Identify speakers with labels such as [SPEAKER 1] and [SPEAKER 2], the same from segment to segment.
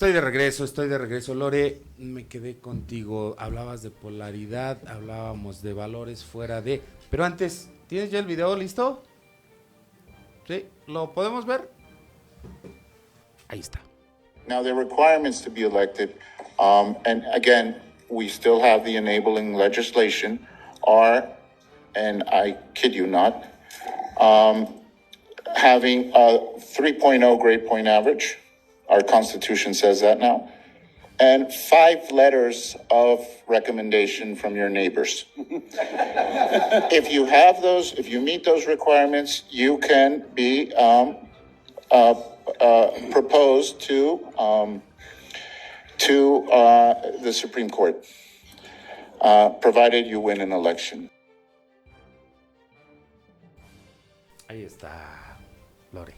[SPEAKER 1] Estoy de regreso. Lore, me quedé contigo. Hablabas de polaridad, hablábamos de valores fuera de... Pero antes, ¿tienes ya el video listo? ¿Sí? ¿Lo podemos ver? Ahí está.
[SPEAKER 2] Now, the requirements to be elected, and again, we still have the enabling legislation, are, and I kid you not, having a 3.0 grade point average. Our Constitution says that now. And 5 letters of recommendation from your neighbors. If you have those, if you meet those requirements, you can be proposed to the Supreme Court, provided you win an election.
[SPEAKER 1] Ahí está, Lore.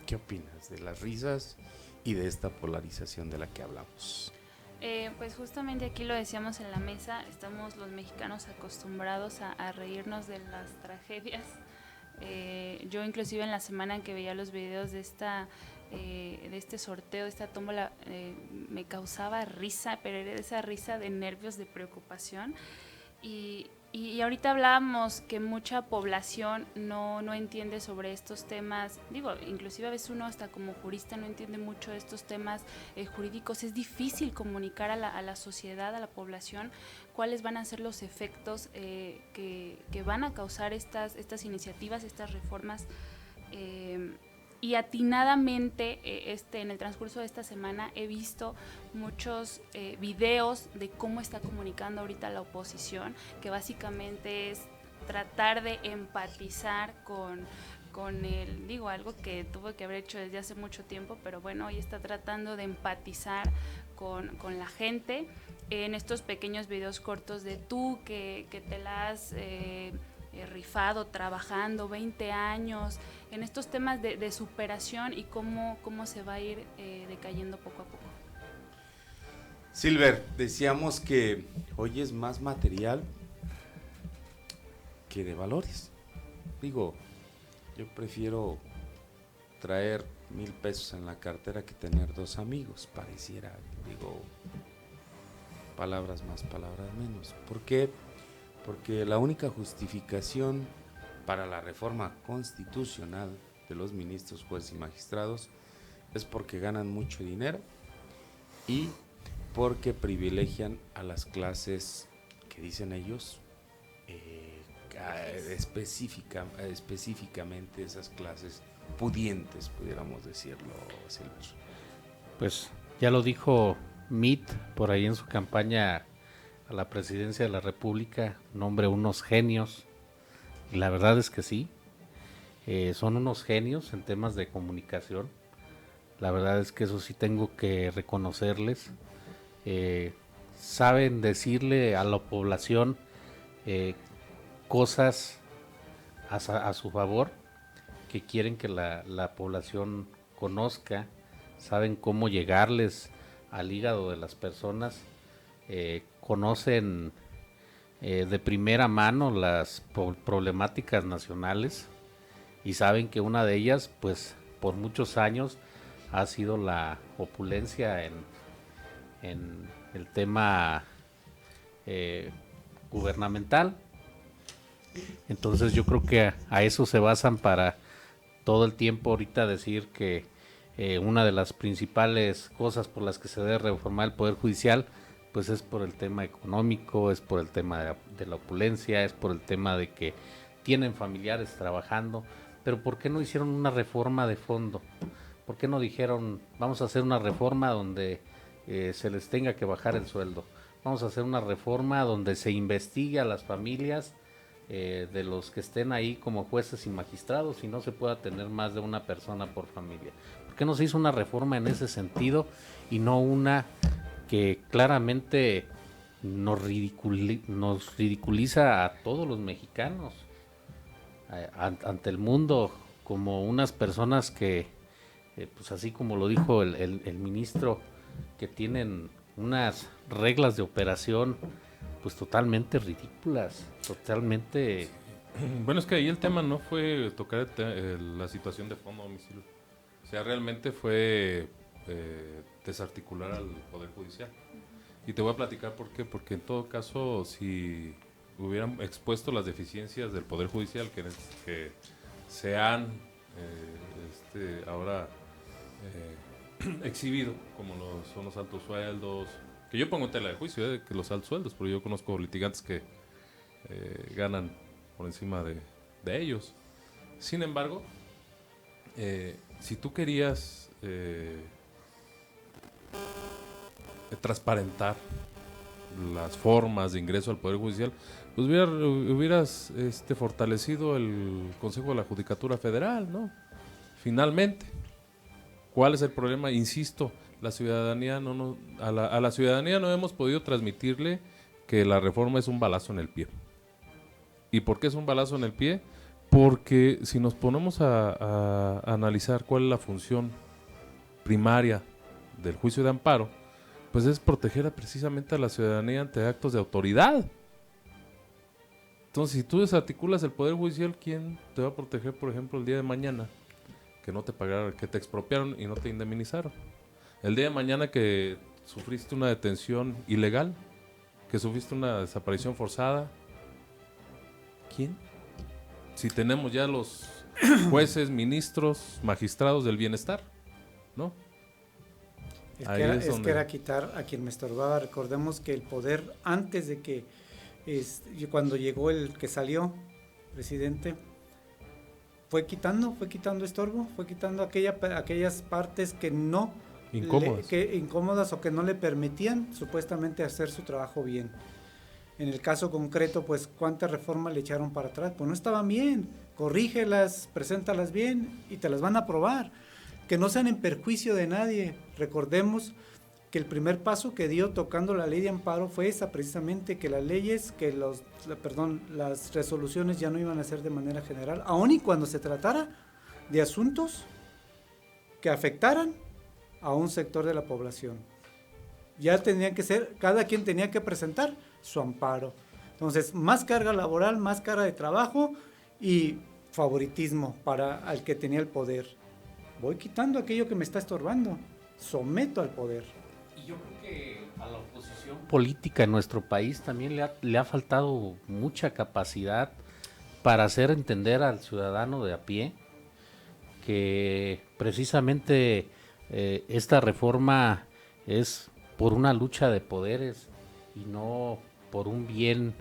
[SPEAKER 1] ¿Qué opinas de las risas y de esta polarización de la que hablamos?
[SPEAKER 3] Pues justamente aquí lo decíamos en la mesa, estamos los mexicanos acostumbrados a reírnos de las tragedias. Yo inclusive en la semana en que veía los videos de este sorteo, de esta tómbola, me causaba risa, pero era esa risa de nervios, de preocupación. Y ahorita hablábamos que mucha población no entiende sobre estos temas, digo, inclusive a veces uno hasta como jurista no entiende mucho de estos temas jurídicos. Es difícil comunicar a la sociedad, a la población, cuáles van a ser los efectos que van a causar estas iniciativas, estas reformas. Y atinadamente en el transcurso de esta semana he visto muchos videos de cómo está comunicando ahorita la oposición, que básicamente es tratar de empatizar con algo que tuvo que haber hecho desde hace mucho tiempo, pero bueno, hoy está tratando de empatizar con la gente en estos pequeños videos cortos de tú que te la has rifado, trabajando 20 años, en estos temas de superación y cómo se va a ir decayendo poco a poco.
[SPEAKER 1] Silver, decíamos que hoy es más material que de valores. Digo, yo prefiero traer 1,000 pesos en la cartera que tener 2 amigos, pareciera, digo, palabras más, palabras menos. ¿Por qué? Porque la única justificación para la reforma constitucional de los ministros, jueces y magistrados es porque ganan mucho dinero y porque privilegian a las clases que dicen ellos, específicamente esas clases pudientes, pudiéramos decirlo, Silver.
[SPEAKER 4] Pues ya lo dijo Mitt por ahí en su campaña a la presidencia de la República, nombre unos genios, y la verdad es que sí, son unos genios en temas de comunicación. La verdad es que eso sí tengo que reconocerles. Saben decirle a la población cosas a su favor que quieren que la población conozca, saben cómo llegarles al hígado de las personas, conocen de primera mano las problemáticas nacionales y saben que una de ellas, pues por muchos años, ha sido la opulencia en el tema gubernamental. Entonces yo creo que a eso se basan para todo el tiempo ahorita decir que una de las principales cosas por las que se debe reformar el Poder Judicial pues es por el tema económico, es por el tema de la opulencia, es por el tema de que tienen familiares trabajando. Pero ¿por qué no hicieron una reforma de fondo? ¿Por qué no dijeron vamos a hacer una reforma donde se les tenga que bajar el sueldo? Vamos a hacer una reforma donde se investigue a las familias de los que estén ahí como jueces y magistrados y no se pueda tener más de una persona por familia. ¿Por qué no se hizo una reforma en ese sentido y no una que claramente nos ridiculiza a todos los mexicanos ante el mundo como unas personas que, pues así como lo dijo el ministro, que tienen unas reglas de operación pues totalmente ridículas, totalmente...
[SPEAKER 5] Bueno, es que ahí el tema no fue tocar la situación de fondo, o sea, realmente fue desarticular al Poder Judicial. Y te voy a platicar por qué, porque en todo caso, si hubieran expuesto las deficiencias del Poder Judicial que se han ahora exhibido, como son los altos sueldos, que yo pongo en tela de juicio, que los altos sueldos, pero yo conozco litigantes que ganan por encima de ellos. Sin embargo, si tú querías transparentar las formas de ingreso al Poder Judicial, pues hubieras fortalecido el Consejo de la Judicatura Federal, ¿no? Finalmente, ¿cuál es el problema? Insisto, la ciudadanía a la ciudadanía no hemos podido transmitirle que la reforma es un balazo en el pie. ¿Y por qué es un balazo en el pie? Porque si nos ponemos a analizar cuál es la función primaria del juicio de amparo, pues es proteger precisamente a la ciudadanía ante actos de autoridad. Entonces, si tú desarticulas el Poder Judicial, ¿quién te va a proteger, por ejemplo, el día de mañana? Que no te pagaron, que te expropiaron y no te indemnizaron. El día de mañana que sufriste una detención ilegal, que sufriste una desaparición forzada, ¿quién? Si tenemos ya los jueces, ministros, magistrados del bienestar, ¿no?
[SPEAKER 6] Que era quitar a quien me estorbaba. Recordemos que el poder, antes de que, cuando llegó el que salió, presidente, fue quitando estorbo, fue quitando aquellas partes que no incómodas o que no le permitían supuestamente hacer su trabajo bien. En el caso concreto, pues, ¿cuántas reformas le echaron para atrás? Pues no estaban bien, corrígelas, preséntalas bien y te las van a aprobar. Que no sean en perjuicio de nadie. Recordemos que el primer paso que dio tocando la ley de amparo fue esa, precisamente, que las leyes, las resoluciones ya no iban a ser de manera general, aun y cuando se tratara de asuntos que afectaran a un sector de la población. Ya tenían que ser, cada quien tenía que presentar su amparo. Entonces, más carga laboral, más carga de trabajo y favoritismo para el que tenía el poder. Voy quitando aquello que me está estorbando, someto al poder.
[SPEAKER 4] Y yo creo que a la oposición política en nuestro país también le ha faltado mucha capacidad para hacer entender al ciudadano de a pie que precisamente esta reforma es por una lucha de poderes y no por un bien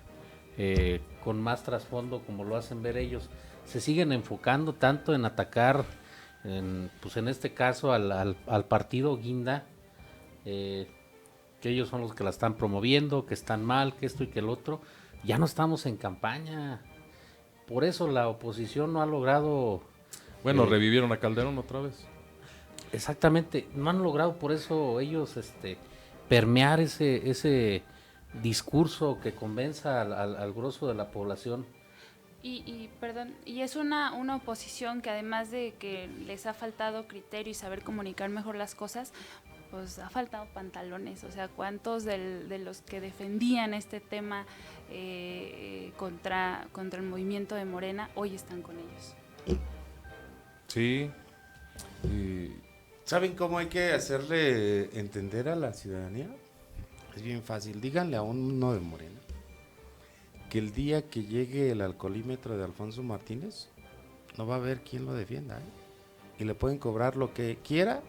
[SPEAKER 4] con más trasfondo como lo hacen ver ellos. Se siguen enfocando tanto en atacar, pues en este caso al partido Guinda, que ellos son los que la están promoviendo, que están mal, que esto y que el otro. Ya no estamos en campaña. Por eso la oposición no ha logrado...
[SPEAKER 5] Bueno, revivieron a Calderón otra vez.
[SPEAKER 4] Exactamente, no han logrado por eso ellos permear ese discurso que convenza al grosso de la población.
[SPEAKER 3] Perdón, y es una oposición que, además de que les ha faltado criterio y saber comunicar mejor las cosas, pues ha faltado pantalones. O sea, ¿cuántos de los que defendían este tema contra el movimiento de Morena hoy están con ellos?
[SPEAKER 5] Sí. Y
[SPEAKER 1] ¿saben cómo hay que hacerle entender a la ciudadanía? Es bien fácil. Díganle a uno de Morena que el día que llegue el alcoholímetro de Alfonso Martínez, no va a haber quien lo defienda, y le pueden cobrar lo que quiera.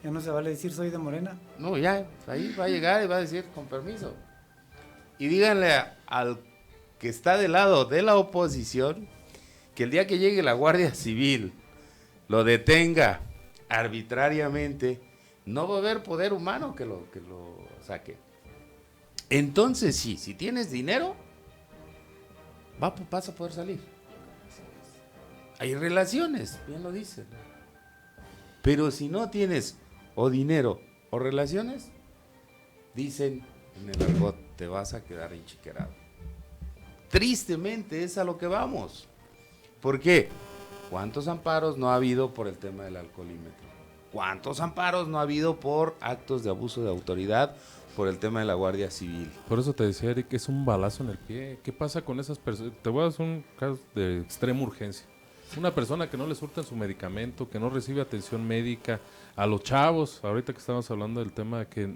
[SPEAKER 6] Ya no se vale decir soy de Morena.
[SPEAKER 1] No, ya, ahí va a llegar y va a decir con permiso. Y díganle al que está del lado de la oposición que el día que llegue la Guardia Civil lo detenga arbitrariamente, no va a haber poder humano que lo saque. Entonces sí, si tienes dinero, vas a poder salir. Hay relaciones, bien lo dice. Pero si no tienes o dinero o relaciones, dicen en el argot, te vas a quedar enchiquerado. Tristemente es a lo que vamos. ¿Por qué? ¿Cuántos amparos no ha habido por el tema del alcoholímetro? ¿Cuántos amparos no ha habido por actos de abuso de autoridad por el tema de la Guardia Civil?
[SPEAKER 5] por eso te decía, Eric, es un balazo en el pie. ¿Qué pasa con esas personas? Te voy a hacer un caso de extrema urgencia. Una persona que no le surten su medicamento, que no recibe atención médica, a los chavos, ahorita que estamos hablando del tema de que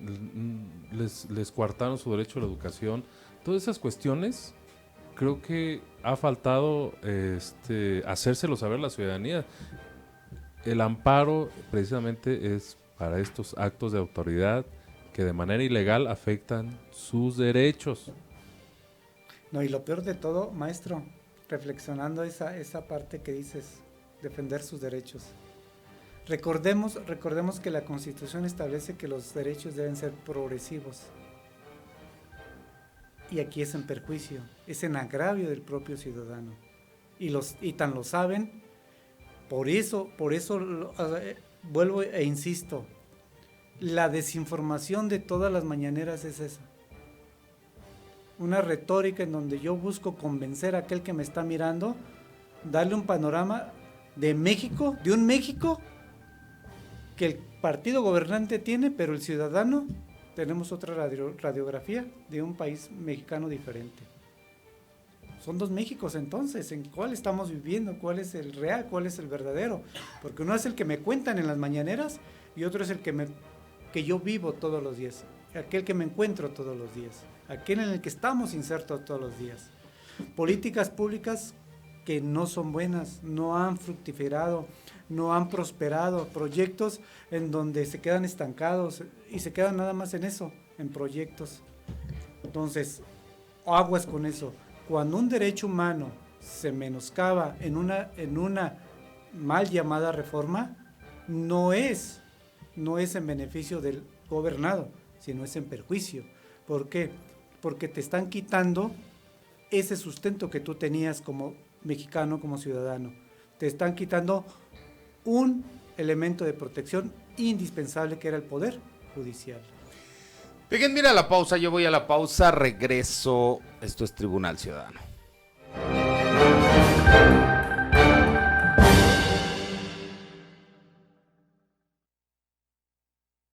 [SPEAKER 5] les coartaron su derecho a la educación, todas esas cuestiones, creo que ha faltado hacérselo saber a la ciudadanía. El amparo precisamente es para estos actos de autoridad que de manera ilegal afectan sus derechos.
[SPEAKER 6] No, y lo peor de todo, maestro, reflexionando esa parte que dices, defender sus derechos. Recordemos que la Constitución establece que los derechos deben ser progresivos. Y aquí es en perjuicio, es en agravio del propio ciudadano. Y tan lo saben, por eso vuelvo e insisto, la desinformación de todas las mañaneras es esa. Una retórica en donde yo busco convencer a aquel que me está mirando, darle un panorama de México, de un México que el partido gobernante tiene, pero el ciudadano tenemos otra radiografía de un país mexicano diferente. Son dos Méxicos entonces, ¿en cuál estamos viviendo? ¿Cuál es el real? ¿Cuál es el verdadero? Porque uno es el que me cuentan en las mañaneras y otro es el que yo vivo todos los días, aquel que me encuentro todos los días, aquel en el que estamos insertos todos los días. Políticas públicas que no son buenas, no han fructificado, no han prosperado, proyectos en donde se quedan estancados y se quedan nada más en eso, en proyectos. Entonces, aguas con eso. Cuando un derecho humano se menoscaba en una mal llamada reforma, no es en beneficio del gobernado, sino es en perjuicio. ¿Por qué? Porque te están quitando ese sustento que tú tenías como mexicano, como ciudadano. Te están quitando un elemento de protección indispensable que era el poder judicial.
[SPEAKER 1] Fíjense, mira la pausa, yo voy a la pausa, regreso. Esto es Tribunal Ciudadano.